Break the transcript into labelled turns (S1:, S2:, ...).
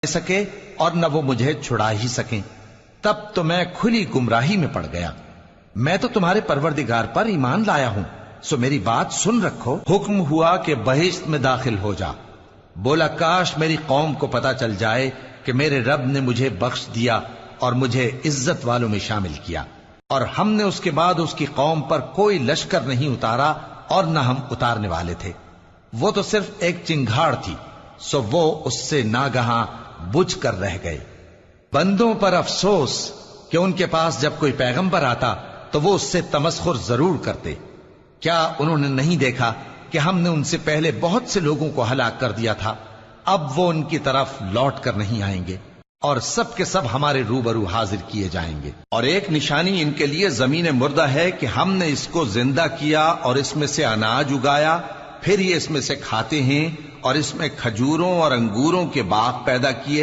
S1: सके और न वो मुझे छुड़ा ही सकें। तब तो मैं खुली गुमराही में पड़ गया। मैं तो तुम्हारे परवरदिगार पर ईमान लाया हूं, सो मेरी बात सुन रखो। हुक्म हुआ कि बहिश्त में दाखिल हो जा। बोला काश मेरी कौम को पता चल जाए कि मेरे रब ने मुझे बख्श दिया और मुझे इज्जत वालों में शामिल किया, और हमने उसके बाद उसकी कौम पर कोई लश्कर नहीं उतारा और न हम उतारने वाले थे। वो तो सिर्फ एक चिंगाड़ थी, सो वो उससे नागहां बुझ कर रह गए। बंदों पर अफसोस कि उनके पास जब कोई पैगंबर आता तो वो उससे तमस्खुर जरूर करते। क्या उन्होंने नहीं देखा कि हमने उनसे पहले बहुत से लोगों को हलाक कर दिया था? अब वो उनकी तरफ लौट कर नहीं आएंगे और सब के सब हमारे रूबरू हाजिर किए जाएंगे। और एक निशानी इनके लिए जमीन मुर्दा है कि हमने इसको जिंदा किया और इसमें से अनाज उगाया, फिर ये इसमें से खाते हैं, और इसमें खजूरों और अंगूरों के बाग पैदा किए।